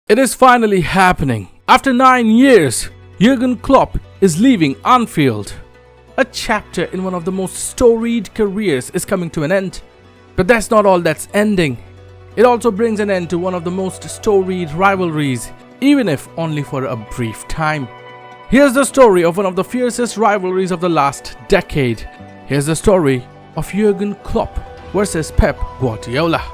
It is finally happening. After 9 years, Jurgen Klopp is leaving Anfield. A chapter in one of the most storied careers is coming to an end. But that's not all that's ending. It also brings an end to one of the most storied rivalries, even if only for a brief time. Here's the story of one of the fiercest rivalries of the last decade. Here's the story of Jurgen Klopp versus Pep Guardiola.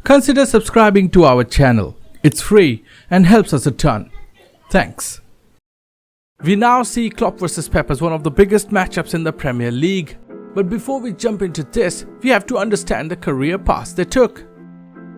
Consider subscribing to our channel. It's free and helps us a ton. Thanks. We now see Klopp vs Pep as one of the biggest matchups in the Premier League. But before we jump into this, we have to understand the career paths they took.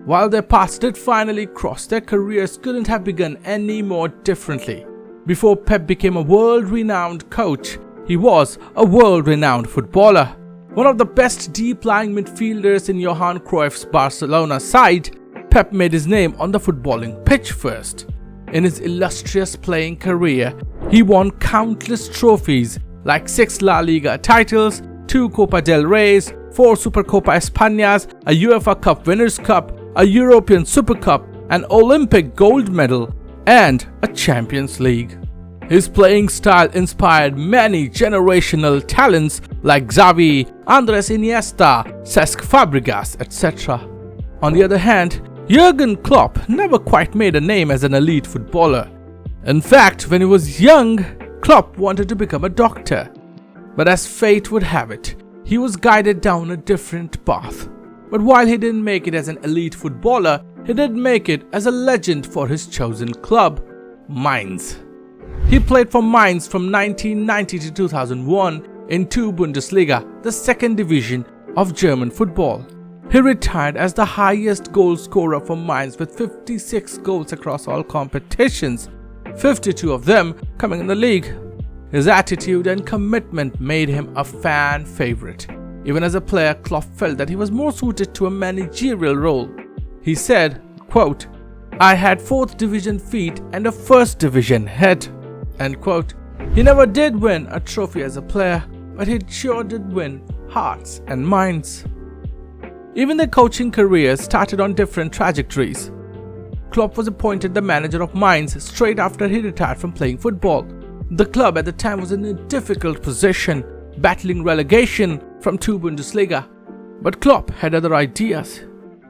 While their paths did finally cross, their careers couldn't have begun any more differently. Before Pep became a world-renowned coach, he was a world-renowned footballer. One of the best deep-lying midfielders in Johan Cruyff's Barcelona side, Pep made his name on the footballing pitch first. In his illustrious playing career, he won countless trophies like 6 La Liga titles, 2 Copa del Reys, 4 Supercopa Españas, a UEFA Cup Winners' Cup, a European Super Cup, an Olympic gold medal, and a Champions League. His playing style inspired many generational talents like Xavi, Andres Iniesta, Cesc Fabregas, etc. On the other hand, Jurgen Klopp never quite made a name as an elite footballer. In fact, when he was young, Klopp wanted to become a doctor. But as fate would have it, he was guided down a different path. But while he didn't make it as an elite footballer, he did make it as a legend for his chosen club, Mainz. He played for Mainz from 1990 to 2001 in 2 Bundesliga, the second division of German football. He retired as the highest goal scorer for Mainz with 56 goals across all competitions, 52 of them coming in the league. His attitude and commitment made him a fan favorite. Even as a player, Klopp felt that he was more suited to a managerial role. He said, quote, "I had 4th division feet and a 1st division head." End quote. He never did win a trophy as a player, but he sure did win hearts and minds. Even their coaching careers started on different trajectories. Klopp was appointed the manager of Mainz straight after he retired from playing football. The club at the time was in a difficult position, battling relegation from 2 Bundesliga. But Klopp had other ideas.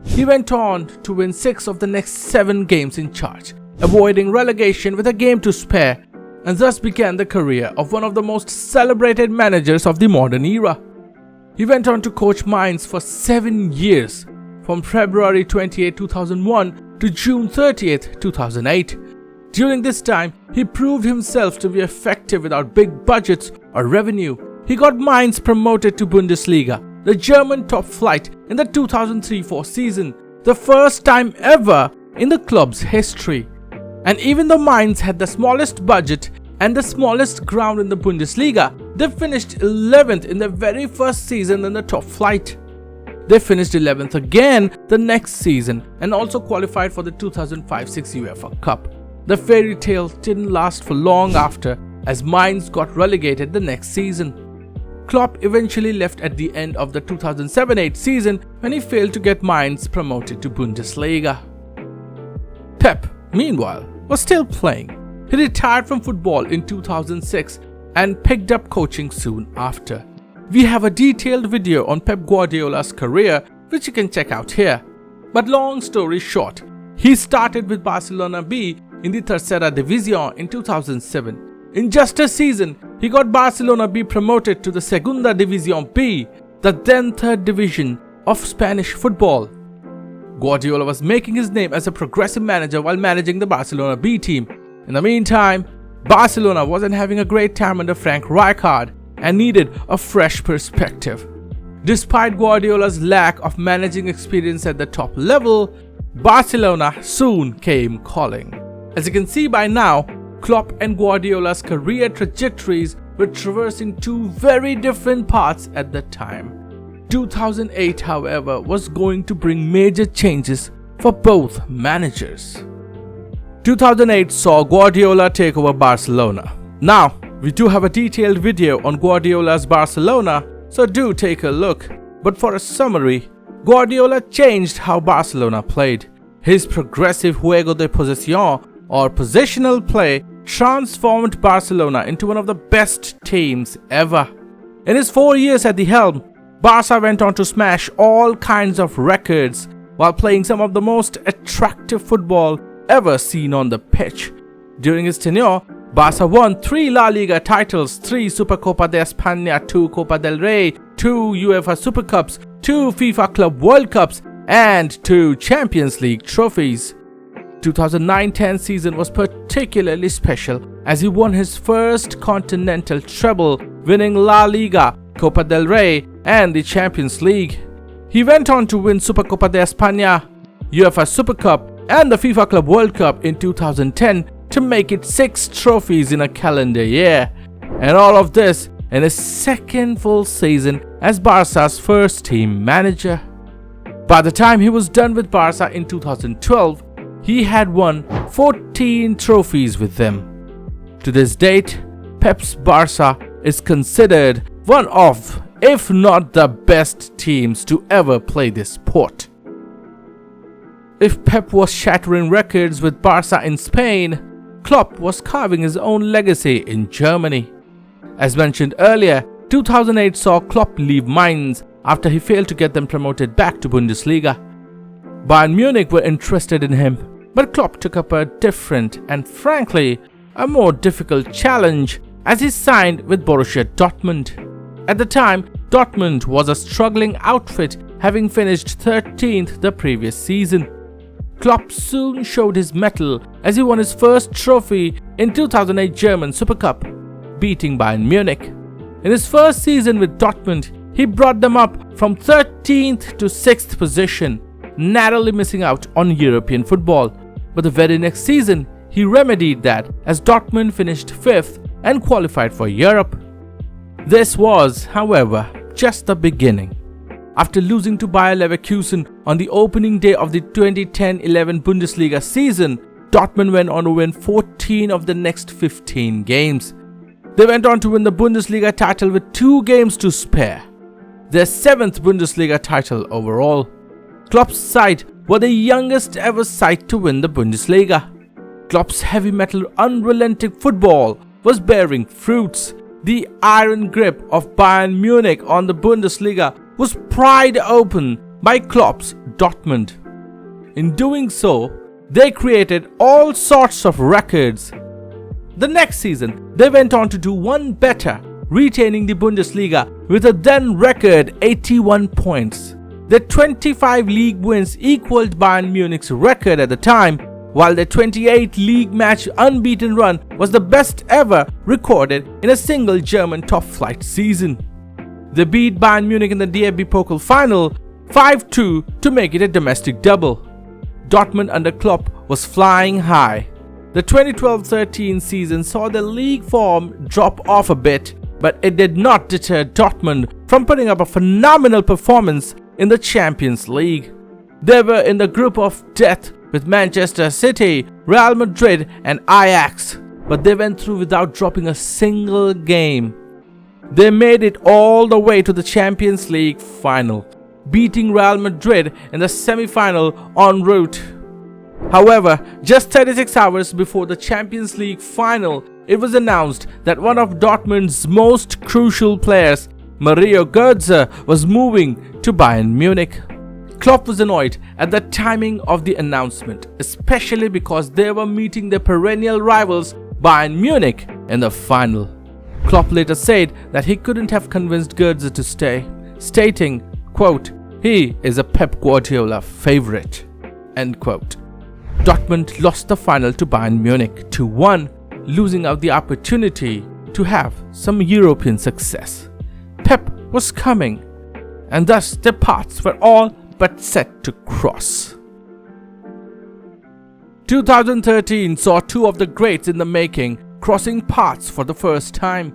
He went on to win 6 of the next 7 games in charge, avoiding relegation with a game to spare, and thus began the career of one of the most celebrated managers of the modern era. He went on to coach Mainz for 7 years, from February 28, 2001 to June 30, 2008. During this time, he proved himself to be effective without big budgets or revenue. He got Mainz promoted to Bundesliga, the German top flight, in the 2003-04 season, the first time ever in the club's history. And even though Mainz had the smallest budget and the smallest ground in the Bundesliga, they finished 11th in their very first season in the top flight. They finished 11th again the next season and also qualified for the 2005-06 UEFA Cup. The fairy tale didn't last for long after, as Mainz got relegated the next season. Klopp eventually left at the end of the 2007-08 season when he failed to get Mainz promoted to Bundesliga. Pep, meanwhile, was still playing. He retired from football in 2006 and picked up coaching soon after. We have a detailed video on Pep Guardiola's career which you can check out here. But long story short, he started with Barcelona B in the Tercera División in 2007. In just a season, he got Barcelona B promoted to the Segunda División B, the then 3rd division of Spanish football. Guardiola was making his name as a progressive manager while managing the Barcelona B team. In the meantime, Barcelona wasn't having a great time under Frank Rijkaard and needed a fresh perspective. Despite Guardiola's lack of managing experience at the top level, Barcelona soon came calling. As you can see by now, Klopp and Guardiola's career trajectories were traversing two very different paths at the time. 2008, however, was going to bring major changes for both managers. 2008 saw Guardiola take over Barcelona. Now, we do have a detailed video on Guardiola's Barcelona, so do take a look. But for a summary, Guardiola changed how Barcelona played. His progressive juego de posesión, or positional play, transformed Barcelona into one of the best teams ever. In his 4 years at the helm, Barca went on to smash all kinds of records while playing some of the most attractive football ever seen on the pitch. During his tenure, Barca won 3 La Liga titles, 3 Supercopa de España, 2 Copa del Rey, 2 UEFA Super Cups, 2 FIFA Club World Cups, and 2 Champions League trophies. 2009-10 season was particularly special as he won his first continental treble, winning La Liga, Copa del Rey, and the Champions League. He went on to win Supercopa de España, UEFA Super Cup, and the FIFA Club World Cup in 2010 to make it 6 trophies in a calendar year. And all of this in his second full season as Barca's first team manager. By the time he was done with Barca in 2012, he had won 14 trophies with them. To this date, Pep's Barca is considered one of, if not the best teams to ever play this sport. If Pep was shattering records with Barca in Spain, Klopp was carving his own legacy in Germany. As mentioned earlier, 2008 saw Klopp leave Mainz after he failed to get them promoted back to Bundesliga. Bayern Munich were interested in him, but Klopp took up a different and frankly a more difficult challenge as he signed with Borussia Dortmund. At the time, Dortmund was a struggling outfit, having finished 13th the previous season. Klopp soon showed his mettle as he won his first trophy in 2008 German Super Cup, beating Bayern Munich. In his first season with Dortmund, he brought them up from 13th to 6th position, narrowly missing out on European football. But the very next season, he remedied that as Dortmund finished 5th and qualified for Europe. This was, however, just the beginning. After losing to Bayer Leverkusen on the opening day of the 2010-11 Bundesliga season, Dortmund went on to win 14 of the next 15 games. They went on to win the Bundesliga title with 2 games to spare, their 7th Bundesliga title overall. Klopp's side were the youngest ever side to win the Bundesliga. Klopp's heavy metal, unrelenting football was bearing fruits. The iron grip of Bayern Munich on the Bundesliga was pried open by Klopp's Dortmund. In doing so, they created all sorts of records. The next season, they went on to do one better, retaining the Bundesliga with a then record 81 points. Their 25 league wins equaled Bayern Munich's record at the time, while their 28 league match unbeaten run was the best ever recorded in a single German top-flight season. They beat Bayern Munich in the DFB Pokal final 5-2 to make it a domestic double. Dortmund under Klopp was flying high. The 2012-13 season saw the league form drop off a bit, but it did not deter Dortmund from putting up a phenomenal performance in the Champions League. They were in the group of death with Manchester City, Real Madrid and Ajax, but they went through without dropping a single game. They made it all the way to the Champions League final, beating Real Madrid in the semi-final en route. However, just 36 hours before the Champions League final, it was announced that one of Dortmund's most crucial players, Mario Götze, was moving to Bayern Munich. Klopp was annoyed at the timing of the announcement, especially because they were meeting their perennial rivals Bayern Munich in the final. Klopp later said that he couldn't have convinced Götze to stay, stating, quote, "He is a Pep Guardiola favorite," end quote. Dortmund lost the final to Bayern Munich 2-1, losing out the opportunity to have some European success. Pep was coming, and thus their paths were all but set to cross. 2013 saw two of the greats in the making crossing paths for the first time.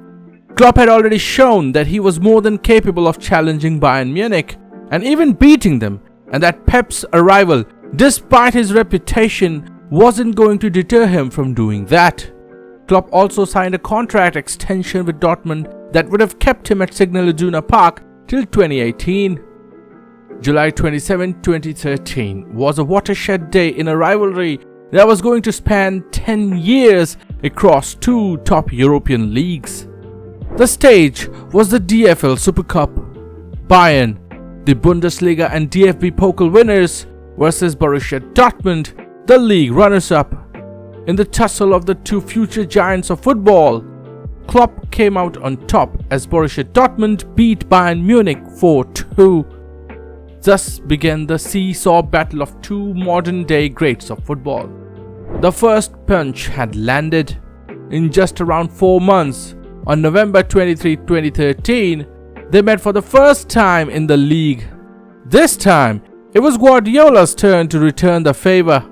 Klopp had already shown that he was more than capable of challenging Bayern Munich and even beating them, and that Pep's arrival, despite his reputation, wasn't going to deter him from doing that. Klopp also signed a contract extension with Dortmund that would have kept him at Signal Iduna Park till 2018. July 27, 2013 was a watershed day in a rivalry that was going to span 10 years across two top European leagues. The stage was the DFL Super Cup. Bayern, the Bundesliga and DFB Pokal winners, versus Borussia Dortmund, the league runners-up. In the tussle of the two future giants of football, Klopp came out on top as Borussia Dortmund beat Bayern Munich 4-2. Thus began the seesaw battle of two modern-day greats of football. The first punch had landed. In just around 4 months, on November 23, 2013, they met for the first time in the league. This time, it was Guardiola's turn to return the favor.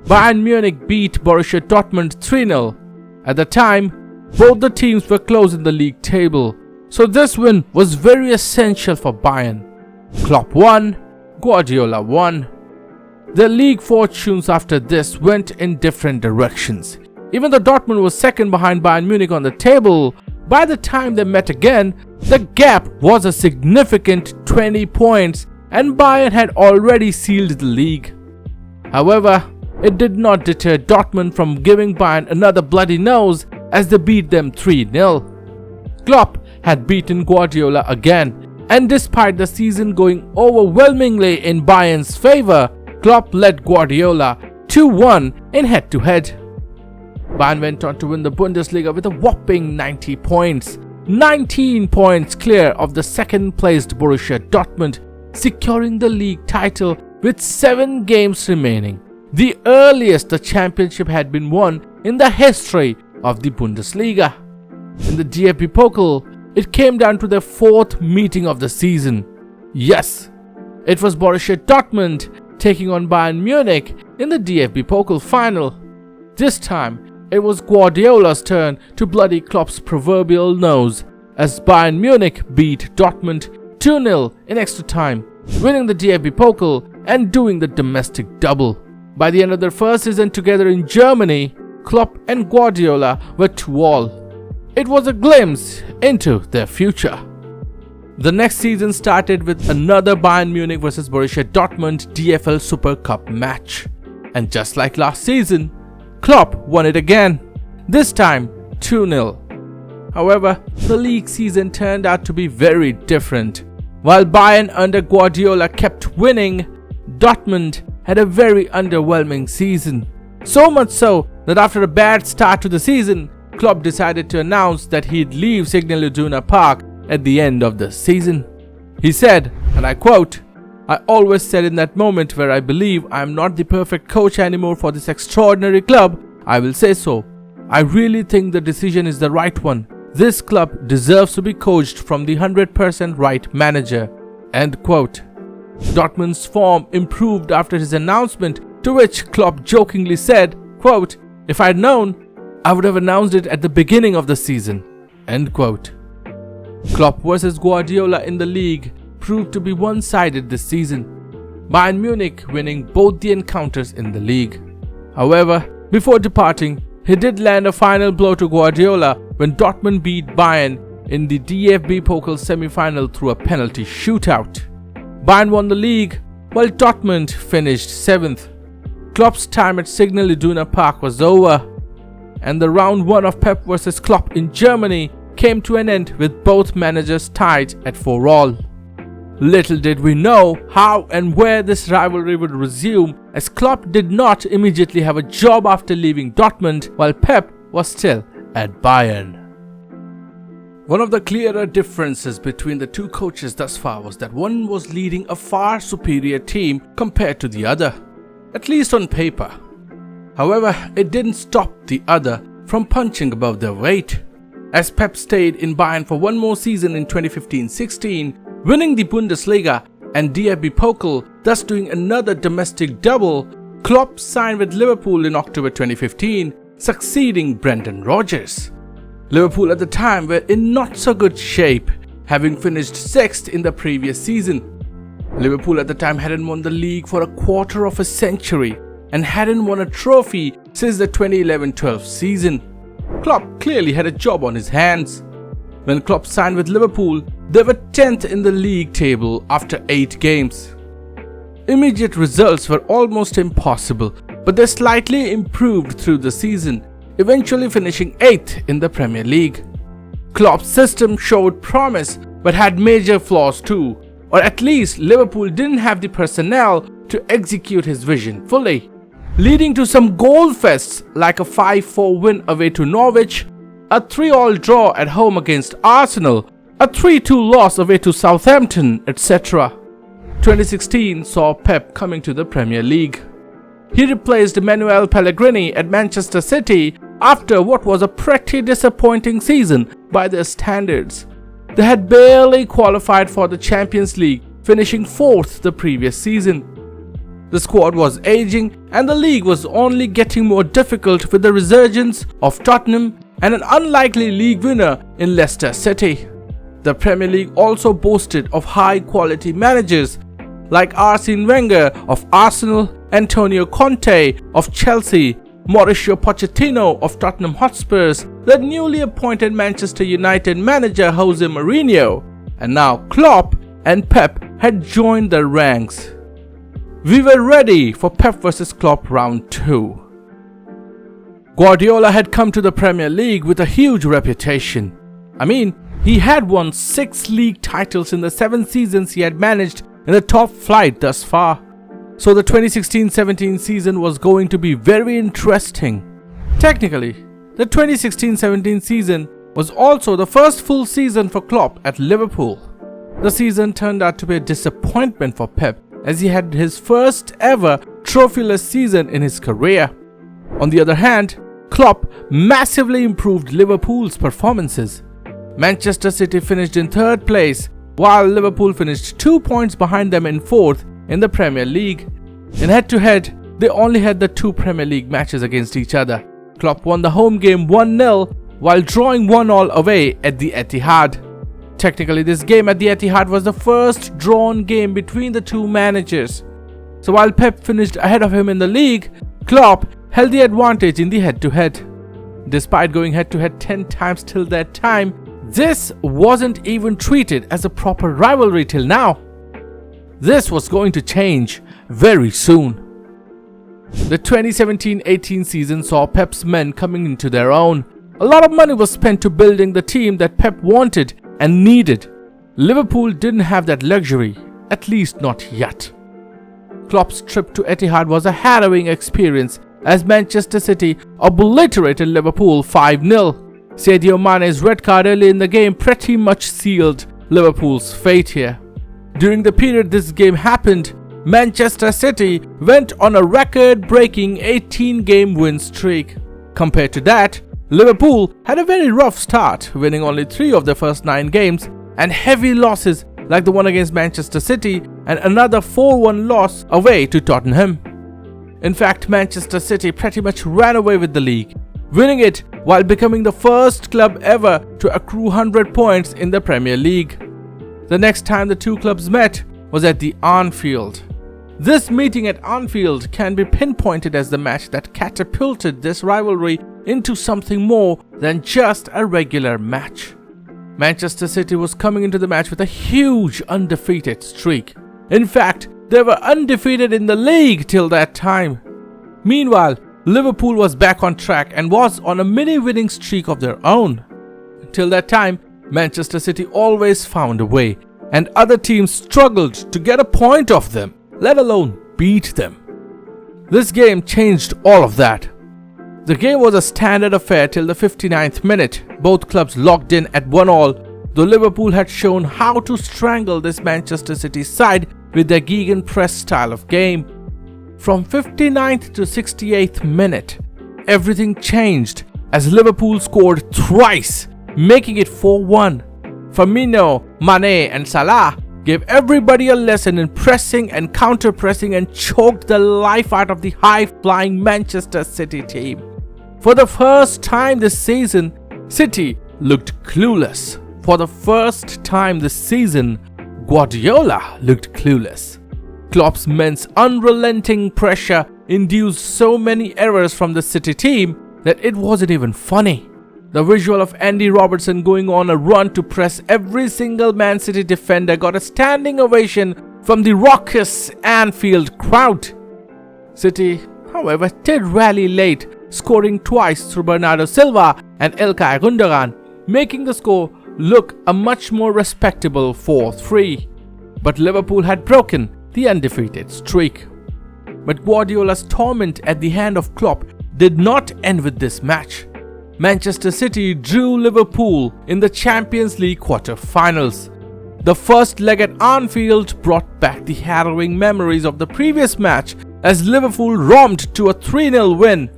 Bayern Munich beat Borussia Dortmund 3-0. At the time, both the teams were close in the league table, so this win was very essential for Bayern. Klopp won, Guardiola won. Their league fortunes after this went in different directions. Even though Dortmund was second behind Bayern Munich on the table, by the time they met again, the gap was a significant 20 points and Bayern had already sealed the league. However, it did not deter Dortmund from giving Bayern another bloody nose as they beat them 3-0. Klopp had beaten Guardiola again, and despite the season going overwhelmingly in Bayern's favor, Klopp led Guardiola 2-1 in head-to-head. Bayern went on to win the Bundesliga with a whopping 90 points, 19 points clear of the second-placed Borussia Dortmund, securing the league title with 7 games remaining, the earliest the championship had been won in the history of the Bundesliga. In the DFB Pokal, it came down to the 4th meeting of the season. Yes, it was Borussia Dortmund taking on Bayern Munich in the DFB Pokal final. This time, it was Guardiola's turn to bloody Klopp's proverbial nose as Bayern Munich beat Dortmund 2-0 in extra time, winning the DFB Pokal and doing the domestic double. By the end of their first season together in Germany, Klopp and Guardiola were 2-2. It was a glimpse into their future. The next season started with another Bayern Munich vs Borussia Dortmund DFL Super Cup match. And just like last season, Klopp won it again, this time 2-0. However, the league season turned out to be very different. While Bayern under Guardiola kept winning, Dortmund had a very underwhelming season. So much so that after a bad start to the season, Klopp decided to announce that he'd leave Signal Iduna Park at the end of the season. He said, and I quote, "I always said in that moment where I believe I am not the perfect coach anymore for this extraordinary club, I will say so. I really think the decision is the right one. This club deserves to be coached from the 100% right manager." End quote. Dortmund's form improved after his announcement, to which Klopp jokingly said, quote, "If I'd known, I would have announced it at the beginning of the season." End quote. Klopp vs Guardiola in the league proved to be one-sided this season, Bayern Munich winning both the encounters in the league. However, before departing, he did land a final blow to Guardiola when Dortmund beat Bayern in the DFB Pokal semi-final through a penalty shootout. Bayern won the league, while Dortmund finished 7th. Klopp's time at Signal Iduna Park was over, and the round 1 of Pep vs Klopp in Germany came to an end with both managers tied at 4-4. Little did we know how and where this rivalry would resume, as Klopp did not immediately have a job after leaving Dortmund, while Pep was still at Bayern. One of the clearer differences between the two coaches thus far was that one was leading a far superior team compared to the other, at least on paper. However, it didn't stop the other from punching above their weight, as Pep stayed in Bayern for one more season in 2015-16, winning the Bundesliga and DFB Pokal, thus doing another domestic double. Klopp signed with Liverpool in October 2015, succeeding Brendan Rodgers. Liverpool at the time were in not so good shape, having finished 6th in the previous season. Liverpool at the time hadn't won the league for a quarter of a century and hadn't won a trophy since the 2011-12 season. Klopp clearly had a job on his hands. When Klopp signed with Liverpool, they were 10th in the league table after 8 games. Immediate results were almost impossible, but they slightly improved through the season, eventually finishing 8th in the Premier League. Klopp's system showed promise but had major flaws too, or at least Liverpool didn't have the personnel to execute his vision fully, leading to some goal fests like a 5-4 win away to Norwich, a 3-3 draw at home against Arsenal, a 3-2 loss away to Southampton, etc. 2016 saw Pep coming to the Premier League. He replaced Manuel Pellegrini at Manchester City after what was a pretty disappointing season by their standards. They had barely qualified for the Champions League, finishing 4th the previous season. The squad was aging and the league was only getting more difficult with the resurgence of Tottenham and an unlikely league winner in Leicester City. The Premier League also boasted of high-quality managers like Arsene Wenger of Arsenal, Antonio Conte of Chelsea, Mauricio Pochettino of Tottenham Hotspurs, the newly appointed Manchester United manager Jose Mourinho, and now Klopp and Pep had joined the ranks. We were ready for Pep vs Klopp round 2. Guardiola had come to the Premier League with a huge reputation. He had won 6 league titles in the 7 seasons he had managed in the top flight thus far. So the 2016-17 season was going to be very interesting. Technically, the 2016-17 season was also the first full season for Klopp at Liverpool. The season turned out to be a disappointment for Pep as he had his first ever trophyless season in his career. On the other hand, Klopp massively improved Liverpool's performances. Manchester City finished in 3rd place, while Liverpool finished 2 points behind them in 4th in the Premier League. In head-to-head, they only had the 2 Premier League matches against each other. Klopp won the home game 1-0 while drawing 1-1 away at the Etihad. Technically, this game at the Etihad was the first drawn game between the 2 managers. So while Pep finished ahead of him in the league, Klopp held the advantage in the head-to-head. Despite going head-to-head 10 times till that time, this wasn't even treated as a proper rivalry till now. This was going to change very soon. The 2017-18 season saw Pep's men coming into their own. A lot of money was spent to building the team that Pep wanted and needed. Liverpool didn't have that luxury, at least not yet. Klopp's trip to Etihad was a harrowing experience as Manchester City obliterated Liverpool 5-0. Sadio Mane's red card early in the game pretty much sealed Liverpool's fate here. During the period this game happened, Manchester City went on a record-breaking 18-game win streak. Compared to that, Liverpool had a very rough start, winning only 3 of their first 9 games and heavy losses like the one against Manchester City and another 4-1 loss away to Tottenham. In fact, Manchester City pretty much ran away with the league, winning it while becoming the first club ever to accrue 100 points in the Premier League. The next time the 2 clubs met was at the Anfield. This meeting at Anfield can be pinpointed as the match that catapulted this rivalry into something more than just a regular match. Manchester City was coming into the match with a huge undefeated streak. In fact, they were undefeated in the league till that time. Meanwhile, Liverpool was back on track and was on a mini winning streak of their own. Till that time, Manchester City always found a way, and other teams struggled to get a point off them, let alone beat them. This game changed all of that. The game was a standard affair till the 59th minute, both clubs locked in at 1-1, though Liverpool had shown how to strangle this Manchester City side with their gegenpress style of game. From 59th to 68th minute, everything changed as Liverpool scored thrice, making it 4-1. Firmino, Mane and Salah gave everybody a lesson in pressing and counter-pressing and choked the life out of the high-flying Manchester City team. For the first time this season, City looked clueless. For the first time this season, Guardiola looked clueless. Klopp's men's unrelenting pressure induced so many errors from the City team that it wasn't even funny. The visual of Andy Robertson going on a run to press every single Man City defender got a standing ovation from the raucous Anfield crowd. City, however, did rally late, scoring twice through Bernardo Silva and Ilkay Gundogan, making the score look a much more respectable 4-3. But Liverpool had broken the undefeated streak. But Guardiola's torment at the hand of Klopp did not end with this match. Manchester City drew Liverpool in the Champions League quarter-finals. The first leg at Anfield brought back the harrowing memories of the previous match as Liverpool romped to a 3-0 win.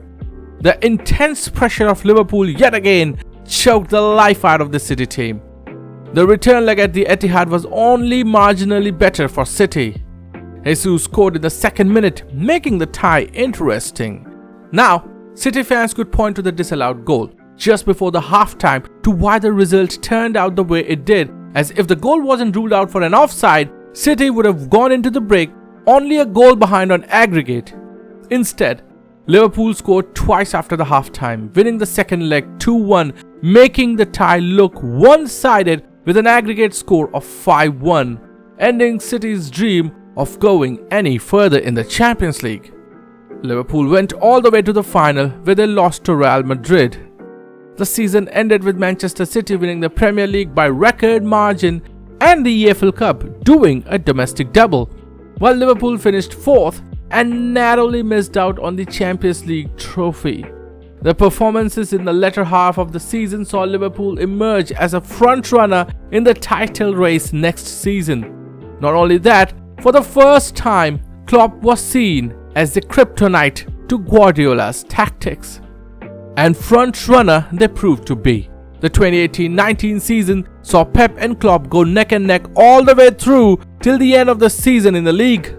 The intense pressure of Liverpool yet again choked the life out of the City team. The return leg at the Etihad was only marginally better for City. Jesus scored in the second minute, making the tie interesting. Now, City fans could point to the disallowed goal just before the halftime to why the result turned out the way it did, as if the goal wasn't ruled out for an offside, City would have gone into the break only a goal behind on aggregate. Instead, Liverpool scored twice after the halftime, winning the second leg 2-1, making the tie look one-sided with an aggregate score of 5-1, ending City's dream of going any further in the Champions League. Liverpool went all the way to the final where they lost to Real Madrid. The season ended with Manchester City winning the Premier League by record margin and the EFL Cup doing a domestic double, while Liverpool finished fourth and narrowly missed out on the Champions League trophy. The performances in the latter half of the season saw Liverpool emerge as a front-runner in the title race next season. Not only that, for the first time, Klopp was seen as the kryptonite to Guardiola's tactics. And front-runner they proved to be. The 2018-19 season saw Pep and Klopp go neck and neck all the way through till the end of the season in the league.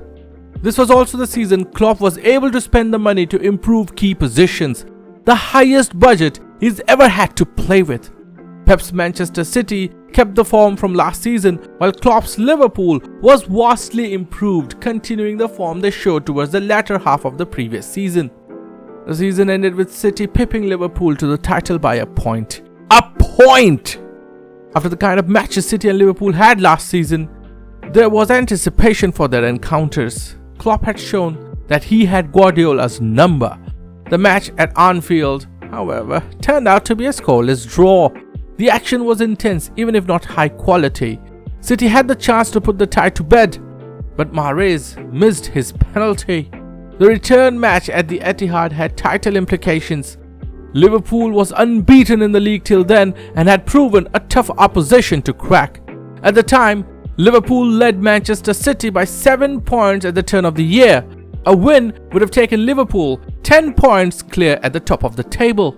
This was also the season Klopp was able to spend the money to improve key positions, the highest budget he's ever had to play with. Pep's Manchester City kept the form from last season, while Klopp's Liverpool was vastly improved, continuing the form they showed towards the latter half of the previous season. The season ended with City pipping Liverpool to the title by a point. A point! After the kind of matches City and Liverpool had last season, there was anticipation for their encounters. Klopp had shown that he had Guardiola's number. The match at Anfield, however, turned out to be a scoreless draw. The action was intense, even if not high quality. City had the chance to put the tie to bed, but Mahrez missed his penalty. The return match at the Etihad had title implications. Liverpool was unbeaten in the league till then and had proven a tough opposition to crack. At the time, Liverpool led Manchester City by 7 points at the turn of the year. A win would have taken Liverpool 10 points clear at the top of the table.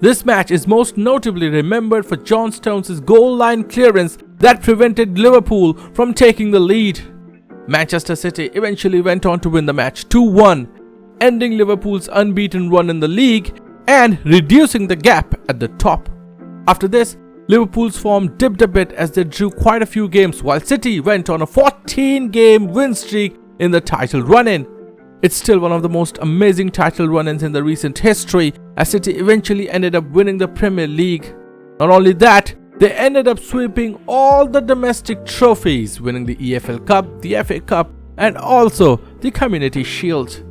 This match is most notably remembered for John Stones' goal line clearance that prevented Liverpool from taking the lead. Manchester City eventually went on to win the match 2-1, ending Liverpool's unbeaten run in the league and reducing the gap at the top. After this, Liverpool's form dipped a bit as they drew quite a few games, while City went on a 14-game win streak in the title run-in. It's still one of the most amazing title run-ins in the recent history, as City eventually ended up winning the Premier League. Not only that, they ended up sweeping all the domestic trophies, winning the EFL Cup, the FA Cup, and also the Community Shield.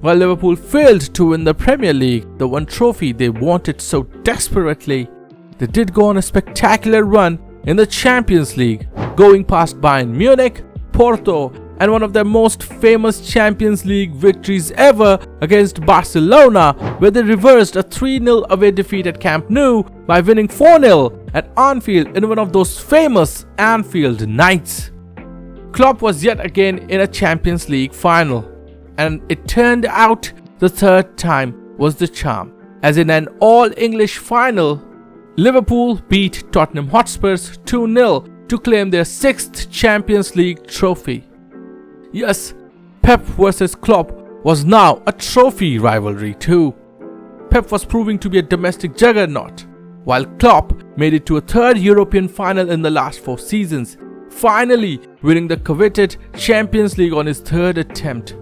While Liverpool failed to win the Premier League, the one trophy they wanted so desperately, they did go on a spectacular run in the Champions League, going past Bayern Munich, Porto, and one of their most famous Champions League victories ever against Barcelona, where they reversed a 3-0 away defeat at Camp Nou by winning 4-0 at Anfield in one of those famous Anfield nights. Klopp was yet again in a Champions League final, and it turned out the third time was the charm, as in an all-English final, Liverpool beat Tottenham Hotspurs 2-0 to claim their 6th Champions League trophy. Yes, Pep versus Klopp was now a trophy rivalry too. Pep was proving to be a domestic juggernaut, while Klopp made it to a 3rd European final in the last 4 seasons, finally winning the coveted Champions League on his 3rd attempt.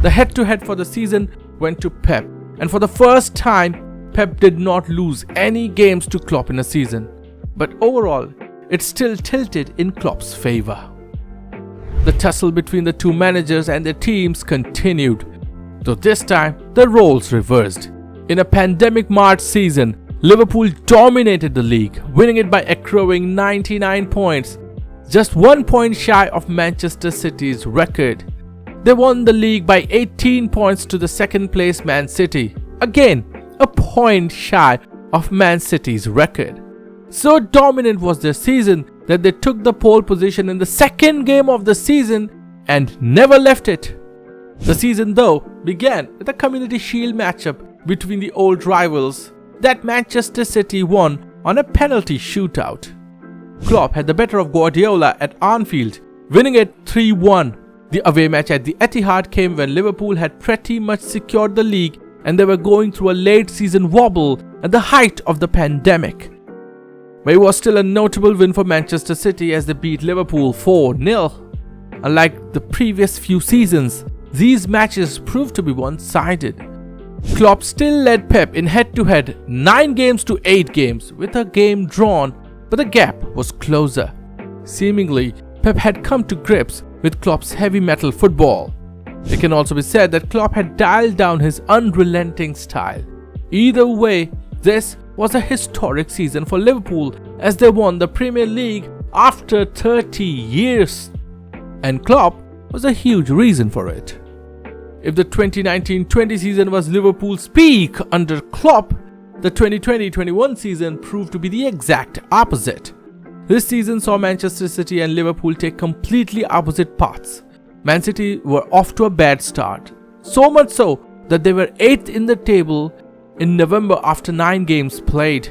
The head-to-head for the season went to Pep, and for the first time, Pep did not lose any games to Klopp in a season. But overall, it still tilted in Klopp's favour. The tussle between the two managers and their teams continued, though this time the roles reversed. In a pandemic-marred season, Liverpool dominated the league, winning it by accruing 99 points, just 1 point shy of Manchester City's record. They won the league by 18 points to the 2nd place Man City, again a point shy of Man City's record. So dominant was their season that they took the pole position in the 2nd game of the season and never left it. The season though began with a Community Shield matchup between the old rivals that Manchester City won on a penalty shootout. Klopp had the better of Guardiola at Anfield, winning it 3-1. The away match at the Etihad came when Liverpool had pretty much secured the league and they were going through a late season wobble at the height of the pandemic. But it was still a notable win for Manchester City as they beat Liverpool 4-0. Unlike the previous few seasons, these matches proved to be one-sided. Klopp still led Pep in head-to-head 9 games to 8 games with a game drawn, but the gap was closer. Seemingly, Pep had come to grips with Klopp's heavy metal football. It can also be said that Klopp had dialed down his unrelenting style. Either way, this was a historic season for Liverpool as they won the Premier League after 30 years. And Klopp was a huge reason for it. If the 2019-20 season was Liverpool's peak under Klopp, the 2020-21 season proved to be the exact opposite. This season saw Manchester City and Liverpool take completely opposite paths. Man City were off to a bad start, so much so that they were 8th in the table in November after 9 games played.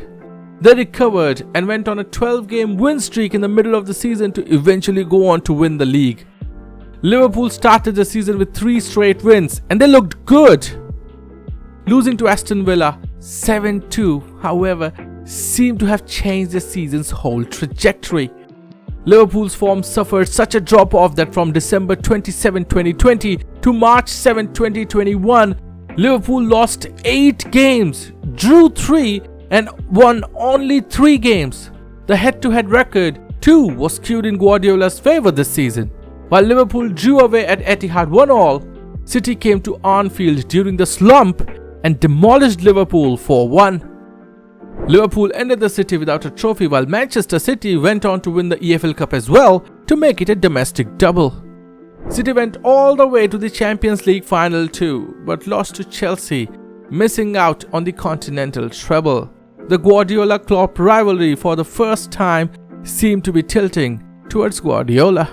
They recovered and went on a 12-game win streak in the middle of the season to eventually go on to win the league. Liverpool started the season with 3 straight wins and they looked good. Losing to Aston Villa 7-2, however, seemed to have changed the season's whole trajectory. Liverpool's form suffered such a drop-off that from December 27, 2020 to March 7, 2021, Liverpool lost 8 games, drew 3 and won only 3 games. The head-to-head record too was skewed in Guardiola's favour this season. While Liverpool drew away at Etihad 1-1, City came to Anfield during the slump and demolished Liverpool 4-1. Liverpool ended the city without a trophy while Manchester City went on to win the EFL Cup as well to make it a domestic double. City went all the way to the Champions League final too, but lost to Chelsea, missing out on the continental treble. The Guardiola-Klopp rivalry for the first time seemed to be tilting towards Guardiola.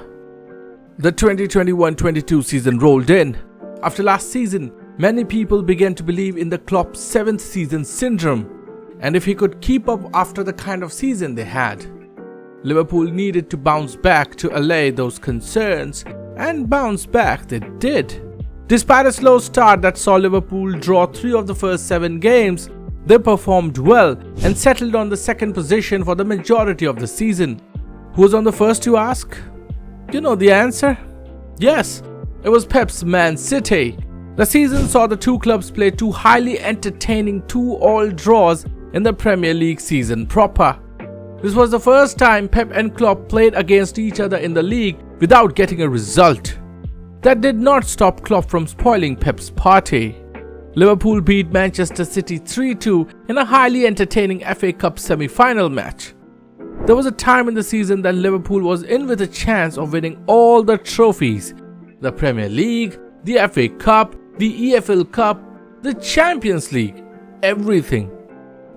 The 2021-22 season rolled in. After last season, many people began to believe in the Klopp 7th season syndrome, and if he could keep up after the kind of season they had. Liverpool needed to bounce back to allay those concerns, and bounce back they did. Despite a slow start that saw Liverpool draw 3 of the first 7 games, they performed well and settled on the 2nd position for the majority of the season. Who was on the first, you ask? You know the answer? Yes, it was Pep's Man City. The season saw the two clubs play 2 highly entertaining 2-all draws in the Premier League season proper. This was the first time Pep and Klopp played against each other in the league without getting a result. That did not stop Klopp from spoiling Pep's party. Liverpool beat Manchester City 3-2 in a highly entertaining FA Cup semi-final match. There was a time in the season that Liverpool was in with a chance of winning all the trophies: the Premier League, the FA Cup, the EFL Cup, the Champions League, everything.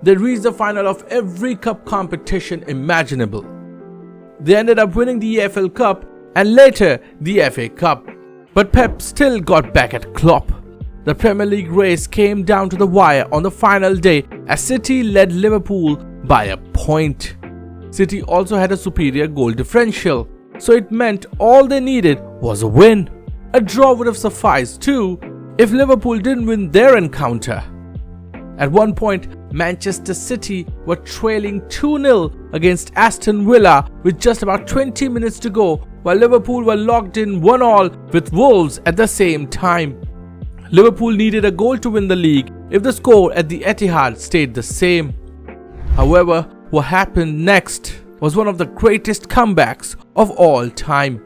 They reached the final of every cup competition imaginable. They ended up winning the EFL Cup and later the FA Cup. But Pep still got back at Klopp. The Premier League race came down to the wire on the final day as City led Liverpool by a point. City also had a superior goal differential, so it meant all they needed was a win. A draw would have sufficed too if Liverpool didn't win their encounter. At one point, Manchester City were trailing 2-0 against Aston Villa with just about 20 minutes to go, while Liverpool were locked in 1-1 with Wolves at the same time. Liverpool needed a goal to win the league if the score at the Etihad stayed the same. However, what happened next was one of the greatest comebacks of all time.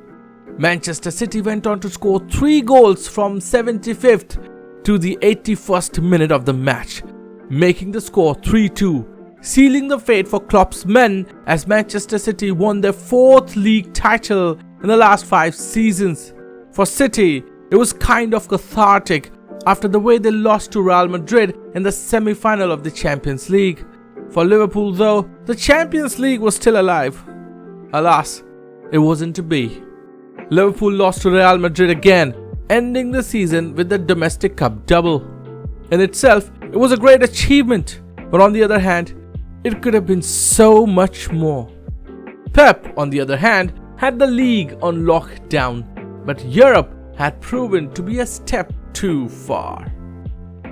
Manchester City went on to score 3 goals from 75th to the 81st minute of the match, making the score 3-2, sealing the fate for Klopp's men as Manchester City won their 4th league title in the last 5 seasons. For City, it was kind of cathartic after the way they lost to Real Madrid in the semi-final of the Champions League. For Liverpool though, the Champions League was still alive. Alas, it wasn't to be. Liverpool lost to Real Madrid again, ending the season with the domestic cup double. In itself, it was a great achievement, but on the other hand, it could have been so much more. Pep, on the other hand, had the league on lockdown, but Europe had proven to be a step too far.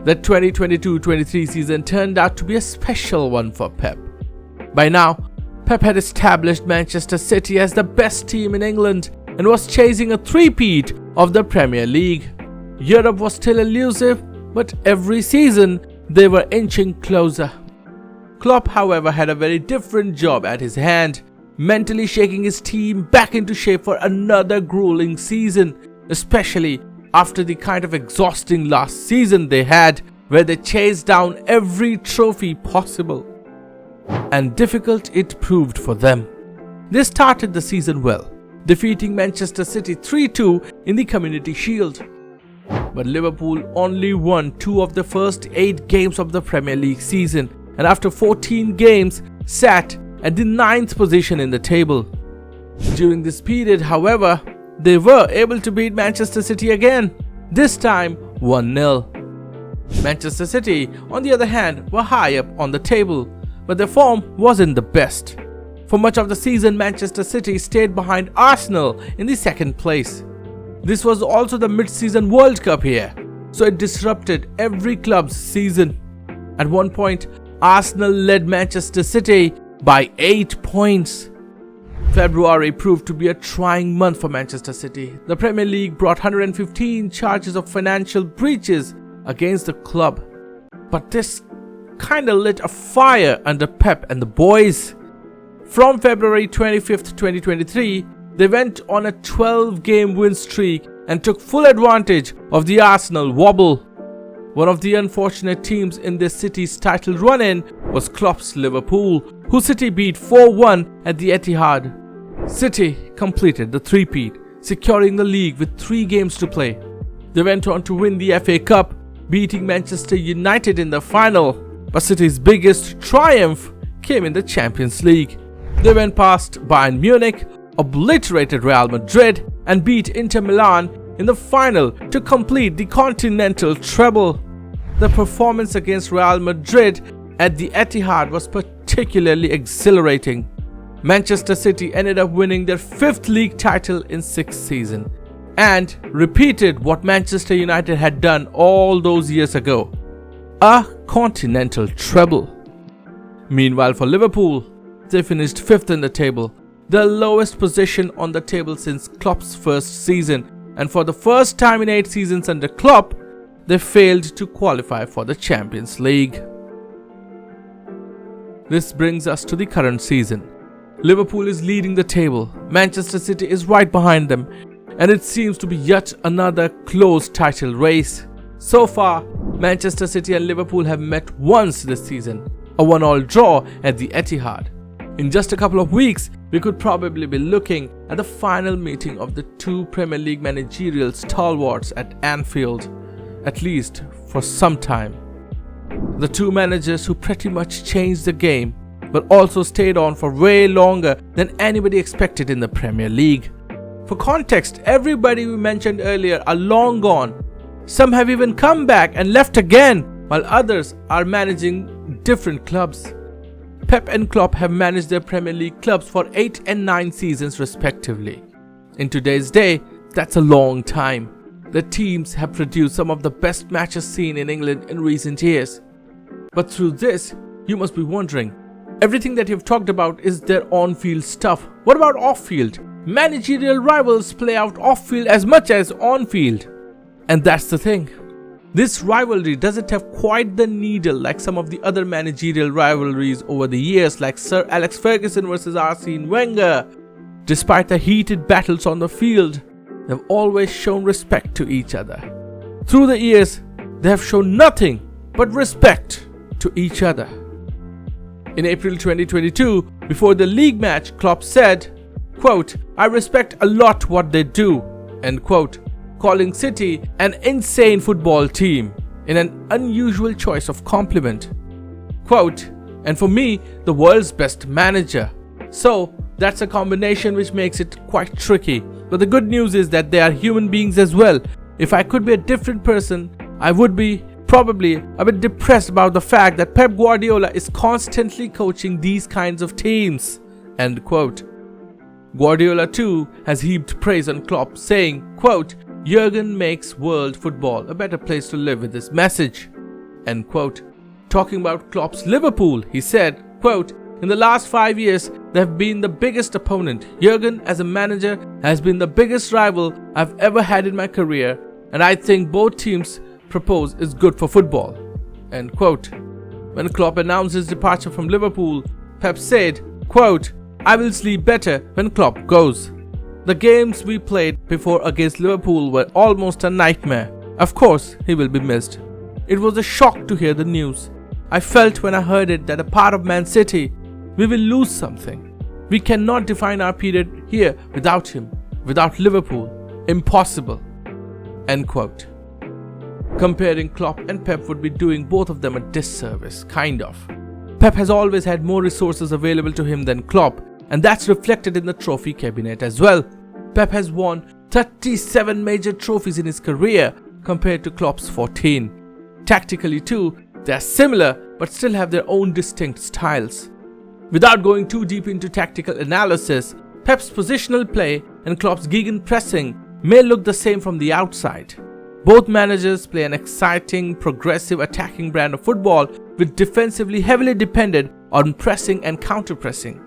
The 2022-23 season turned out to be a special one for Pep. By now, Pep had established Manchester City as the best team in England and was chasing a three-peat of the Premier League. Europe was still elusive, but every season they were inching closer. Klopp, however, had a very different job at his hand, mentally shaking his team back into shape for another grueling season, especially after the kind of exhausting last season they had, where they chased down every trophy possible. And difficult it proved for them. They started the season well, defeating Manchester City 3-2 in the Community Shield. But Liverpool only won 2 of the first 8 games of the Premier League season, and after 14 games sat at the 9th position in the table. During this period, however, they were able to beat Manchester City again, this time 1-0. Manchester City, on the other hand, were high up on the table, but their form wasn't the best. For much of the season, Manchester City stayed behind Arsenal in the 2nd place. This was also the mid-season World Cup here, so it disrupted every club's season. At one point, Arsenal led Manchester City by 8 points. February proved to be a trying month for Manchester City. The Premier League brought 115 charges of financial breaches against the club. But this kinda lit a fire under Pep and the boys. From February 25th, 2023, they went on a 12-game win streak and took full advantage of the Arsenal wobble. One of the unfortunate teams in this City's title run-in was Klopp's Liverpool, who City beat 4-1 at the Etihad. City completed the three-peat, securing the league with 3 games to play. They went on to win the FA Cup, beating Manchester United in the final, but City's biggest triumph came in the Champions League. They went past Bayern Munich, obliterated Real Madrid, and beat Inter Milan in the final to complete the continental treble. The performance against Real Madrid at the Etihad was particularly exhilarating. Manchester City ended up winning their 5th league title in 6 seasons and repeated what Manchester United had done all those years ago, a continental treble. Meanwhile, for Liverpool, they finished 5th in the table, the lowest position on the table since Klopp's first season, and for the first time in 8 seasons under Klopp, they failed to qualify for the Champions League. This brings us to the current season. Liverpool is leading the table, Manchester City is right behind them, and it seems to be yet another close title race. So far, Manchester City and Liverpool have met once this season, a 1-1 draw at the Etihad. In just a couple of weeks, we could probably be looking at the final meeting of the 2 Premier League managerial stalwarts at Anfield, at least for some time. The 2 managers who pretty much changed the game, but also stayed on for way longer than anybody expected in the Premier League. For context, everybody we mentioned earlier are long gone. Some have even come back and left again, while others are managing different clubs. Pep and Klopp have managed their Premier League clubs for 8 and 9 seasons respectively. In today's day, that's a long time. The teams have produced some of the best matches seen in England in recent years. But through this, you must be wondering, everything that you've talked about is their on-field stuff. What about off-field? Managerial rivals play out off-field as much as on-field. And that's the thing. This rivalry doesn't have quite the needle like some of the other managerial rivalries over the years, like Sir Alex Ferguson versus Arsene Wenger. Despite the heated battles on the field, they've always shown respect to each other. Through the years, they have shown nothing but respect to each other. In April 2022, before the league match, Klopp said, quote, "I respect a lot what they do," end quote, calling City an insane football team in an unusual choice of compliment. Quote, "And for me, the world's best manager." So, that's a combination which makes it quite tricky. But the good news is that they are human beings as well. If I could be a different person, I would be probably a bit depressed about the fact that Pep Guardiola is constantly coaching these kinds of teams, end quote. Guardiola too has heaped praise on Klopp, saying, quote, "Jurgen makes world football a better place to live with this message," end quote. Talking about Klopp's Liverpool, he said, quote, "In the last 5 years, they have been the biggest opponent. Jurgen as a manager has been the biggest rival I've ever had in my career, and I think both teams propose is good for football," end quote. When Klopp announced his departure from Liverpool, Pep said, quote, "I will sleep better when Klopp goes. The games we played before against Liverpool were almost a nightmare. Of course, he will be missed. It was a shock to hear the news. I felt when I heard it that a part of Man City, we will lose something. We cannot define our period here without him, without Liverpool. Impossible," end quote. Comparing Klopp and Pep would be doing both of them a disservice, kind of. Pep has always had more resources available to him than Klopp, and that's reflected in the trophy cabinet as well. Pep has won 37 major trophies in his career compared to Klopp's 14. Tactically too, they are similar but still have their own distinct styles. Without going too deep into tactical analysis, Pep's positional play and Klopp's gegenpressing may look the same from the outside. Both managers play an exciting, progressive, attacking brand of football with defensively heavily dependent on pressing and counter-pressing.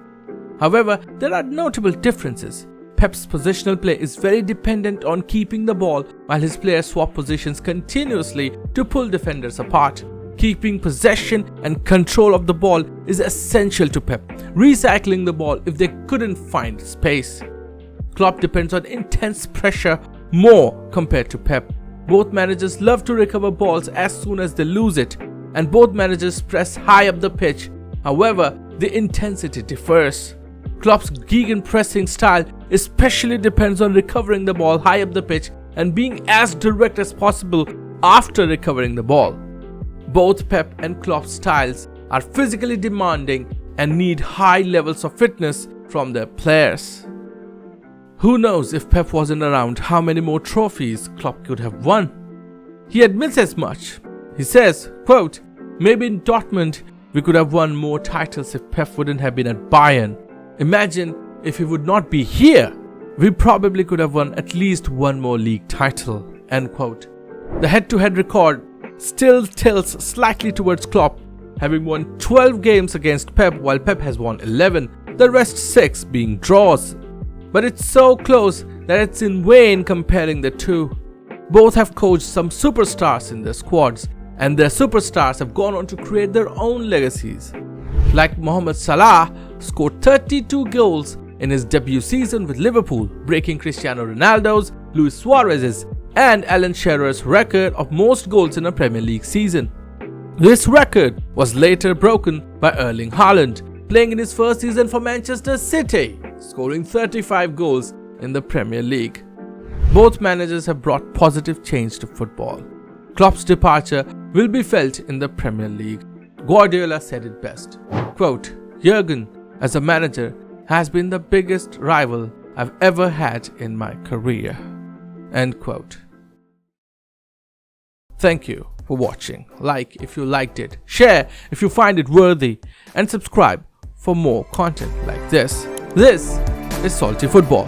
However, there are notable differences. Pep's positional play is very dependent on keeping the ball while his players swap positions continuously to pull defenders apart. Keeping possession and control of the ball is essential to Pep, recycling the ball if they couldn't find space. Klopp depends on intense pressure more compared to Pep. Both managers love to recover balls as soon as they lose it, and both managers press high up the pitch. However, the intensity differs. Klopp's gegenpressing style especially depends on recovering the ball high up the pitch and being as direct as possible after recovering the ball. Both Pep and Klopp's styles are physically demanding and need high levels of fitness from their players. Who knows if Pep wasn't around how many more trophies Klopp could have won? He admits as much. He says, quote, "Maybe in Dortmund we could have won more titles if Pep wouldn't have been at Bayern. Imagine if he would not be here. We probably could have won at least one more league title," end quote. The head-to-head record still tilts slightly towards Klopp, having won 12 games against Pep while Pep has won 11, the rest 6 being draws. But it's so close that it's in vain comparing the two. Both have coached some superstars in their squads, and their superstars have gone on to create their own legacies. Like Mohamed Salah scored 32 goals in his debut season with Liverpool, breaking Cristiano Ronaldo's, Luis Suarez's, and Alan Shearer's record of most goals in a Premier League season. This record was later broken by Erling Haaland, playing in his first season for Manchester City, scoring 35 goals in the Premier League. Both managers have brought positive change to football. Klopp's departure will be felt in the Premier League. Guardiola said it best, quote, "Jurgen, as a manager, has been the biggest rival I've ever had in my career," end quote. Thank you for watching. Like if you liked it, share if you find it worthy, and subscribe for more content like this. This is Salty Football.